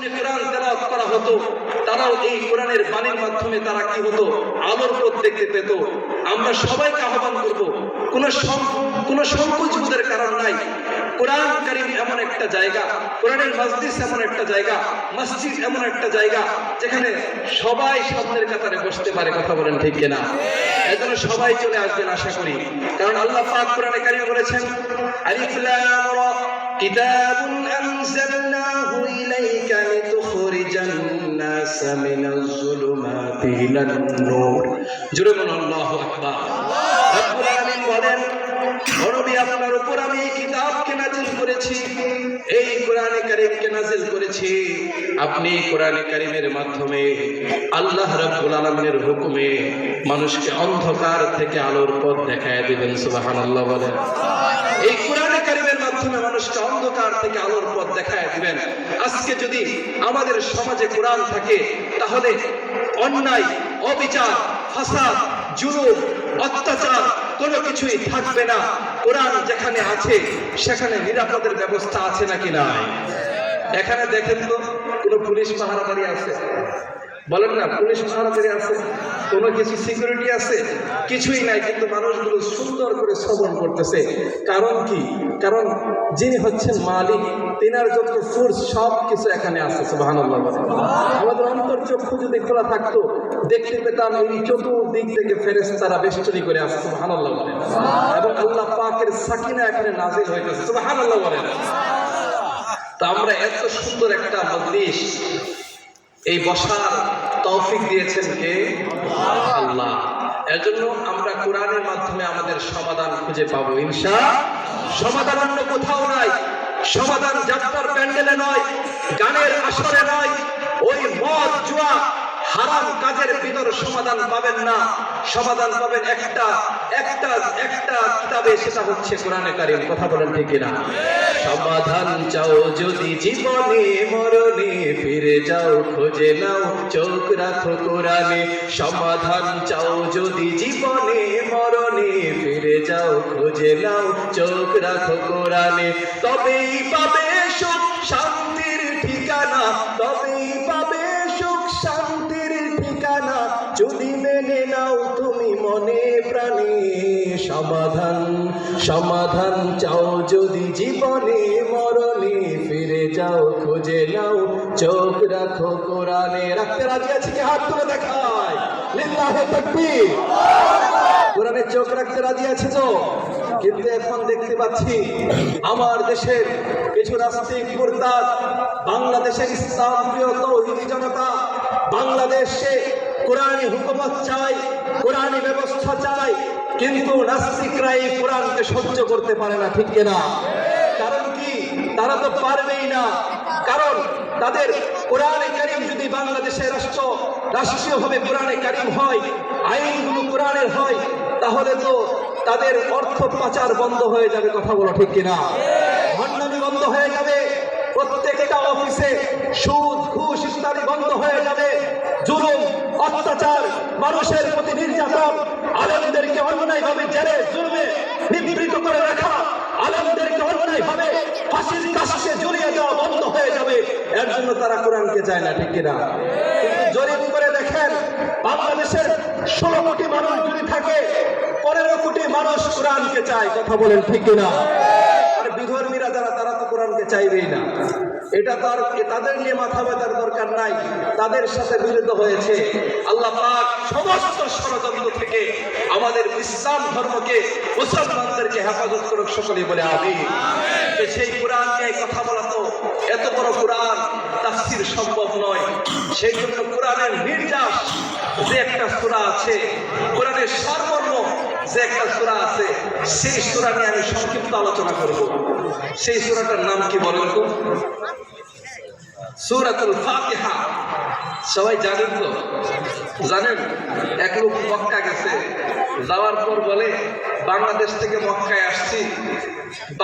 যে কোরআন তেলাওয়াত করা হতো, তারাও এই কোরআনের বাণীর মাধ্যমে তারা কি হতো, আলোর পথ দেখতে পেত। আমরা সবাইকে আহ্বান করব, কোনো সংকোচ বোধের কারণ নাই। কোরআন কারীম এমন একটা জায়গা, কোরআনের মজলিস এমন একটা জায়গা, মসজিদ এমন একটা জায়গা যেখানে সবাই সামনের কাতারে বসতে পারে। কথা বলেন ঠিক কিনা? এজন্য সবাই চলে আসবেন আশা করি। কারণ আল্লাহ পাক কোরআনে কারীমে বলেছেন, আলিফ লাম রা কিতাবুন আনজালনাহু ইলাইকা লিতুখরিজান নাস মিনাজ যুলুমাতি ইলান নূর। জোরে বলুন আল্লাহু আকবার। রব্বুল আলামিন বলেন, ও নবী, আপনার উপর আমি এই কিতাবকে নাযিল করেছি, এই কোরআনে কারীমকে নাযিল করেছি। আপনি কোরআনে কারীমের মাধ্যমে আল্লাহ রাব্বুল আলামিনের হুকুমে মানুষকে অন্ধকার থেকে আলোর পথ দেখায় দিবেন। সুবহানাল্লাহ বলেন। এই কোরআনে কারীমের মাধ্যমে মানুষকে অন্ধকার থেকে আলোর পথ দেখায় দিবেন। আজকে যদি আমাদের সমাজে কোরআন থাকে, তাহলে অন্যায়, অবিচার, ফাসাদ, জুলুম, অত্যাচার কোনো কিছুই থাকবে না। কোরআন যেখানে আছে সেখানে নিরাপদের ব্যবস্থা আছে নাকি নাই? এখানে দেখেন তো, কোনো পুলিশ পাহারাদারি আছে? বলেন না, পুলিশ পাহারাদারি আছে? কোনো কিছু সিকিউরিটি আছে? কিছুই নাই, কিন্তু মানুষগুলো সুন্দর করে শ্রবণ করতেছে। কারণ কি? কারণ যিনি হচ্ছেন মালিক, তিনার যত ফোর্স সব কিছু এখানে আছে। সুবহানাল্লাহ। আমাদের অন্তর্চক্ষু যদি খোলা থাকতো, দেখতে পেতাম এই চতুর্দিক থেকে ফেরেশতারা বেষ্টনী করে আসছে। সুবহানাল্লাহ বলেন। এবং আল্লাহ পাকের সাকিনা এখানে নাযিল হইতেছে। সুবহানাল্লাহ বলেন। তো আমরা এত সুন্দর একটা মজলিস, এই বসার তৌফিক দিয়েছেন কে? আল্লাহ। এজন্য আমরা কোরআনের মাধ্যমে আমাদের সমাধান খুঁজে পাবো ইনশাআল্লাহ। সমাধান অন্য কোথাও নাই। সমাধান যাত্রার প্যান্ডেলে নয়, গানের আসরে নয়, ওই মদ, জুয়া, হারাম কাজের ভিতর সমাধান পাবেন না। সমাধান পাবেন একটা কিতাবে, সেটা হচ্ছে কোরআনে কারীম। কথা বলেন ঠিক কিনা? সমাধান চাও যদি জীবনে মরণে, ফিরে যাও খোঁজে নাও, চোখ রাখো কোরআনে। সমাধান চাও যদি জীবনে মরণে, ফিরে যাও খোঁজে নাও, চোখ রাখো কোরআনে। তবেই পাবে সুখ শান্তির ঠিকানা, তবেই পাবে সুখ শান্তির ঠিকানা, যদি মেনে নাও তুমি মনে প্রাণে। সমাধান চাও যদি জীবনে মরণে, ফিরে যাও খুঁজে নাও, চোখ রাখো কোরআনে। রাখতে রাজি আছে কি? হাত তুলে দেখায়। লিল্লাহি তাকবীর। কোরআনে চোখ রাখতে রাজি আছে তো? কিন্তু এখন দেখতে পাচ্ছি আমার দেশের কিছু নাস্তিক মুরতাদ, বাংলাদেশের ইসলাম প্রিয় তৌহিদি জনতা, বাংলাদেশে কোরআনী হুকুমত চাই, কোরআনী ব্যবস্থা চাই, কিন্তু নাস্তিকরা এই কোরআনকে সহ্য করতে পারে না। ঠিক কিনা? কারণ কি? তারা তো পারবেই না। কারণ তাদের কোরআনে কারীম যদি বাংলাদেশের রাষ্ট্রীয়ভাবে কোরআনে কারীম হয়, আইনগুলো কোরআনের হয়, তাহলে তো তাদের অর্থ পাচার বন্ধ হয়ে যাবে। কথা বলো ঠিক কিনা? ভণ্ডামি বন্ধ হয়ে যাবে, প্রত্যেকটা অফিসে সুদ, ঘুষ ইত্যাদি বন্ধ হয়ে যাবে। জুলুম, অত্যাচার, মানুষের প্রতি নির্যাতন, আলেমদেরকে অন্যায়ভাবে জেলে জুলুমে নিবৃত করে রাখা, আলেমদেরকে অন্যায়ভাবে ফাঁসির কাস্টে ঝুলিয়ে দেওয়া বন্ধ হয়ে যাবে। এর জন্য তারা কোরআনকে চায় না। ঠিক কিনা? কিন্তু জরিপ করে দেখেন, বাংলাদেশের 16 কোটি মানুষ যদি থাকে, 15 কোটি মানুষ কোরআনকে চায়। কথা বলেন ঠিক কিনা? আর বিধর্মীরা যারা, তারা তো কোরআনকে চাইবেই না। এটা তো আর তাদের নিয়ে মাথা ব্যথার দরকার নাই, তাদের সাথে বিরোধ হয়েছে। আল্লাহ পাক সমস্ত ষড়যন্ত্র থেকে আমাদের ইসলাম ধর্মকে, মুসলমানদেরকে হেফাজত করুক। সকলেই বলে আমিন। সেই কোরআন নিয়ে কথা বলা, তো এত বড় কোরআন তাফসীর সম্ভব নয়। সেই জন্য কোরআনের নির্যাস যে একটা সূরা আছে, কোরআনের সর্বর্ণ যে একটা সূরা আছে, সেই সূরা নিয়ে আমি সংক্ষিপ্ত আলোচনা করব। সেই সূরাটার নাম কি বলেন তো? সূরাতুল ফাতিহা। সবাই জানেন তো? জানেন? এক লোক মক্কা গেছে, যাওয়ার পর বলে, বাংলাদেশ থেকে মক্কায় আসছি,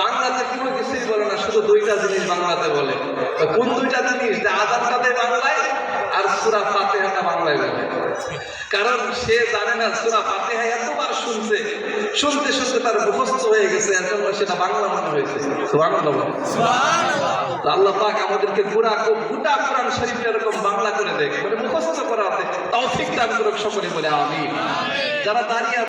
বাংলাতে কোনো কিছুই বলে না, শুধু দুইটা জিনিস বাংলাতে বলে। কোন দুইটা জিনিস? আযানটা দেয় বাংলায়, আর সূরা ফাতিহাটা বাংলায় বলে। কারণ সে জানে না সূরা ফাতিহা এতবার শুনতে শুনতে শুনতে তার মুখস্থ হয়ে গেছে, এর জন্য সেটা বাংলা মনে হয়েছে। সুবহানাল্লাহ। তো আল্লাহ পাক আমাদেরকে গোটা কোরআন শরীফ এরকম বাংলা করে দেখ, মানে মুখস্থ করাতে তৌফিক দান করুক সকলে বলে আমিন। যারা দাঁড়িয়ে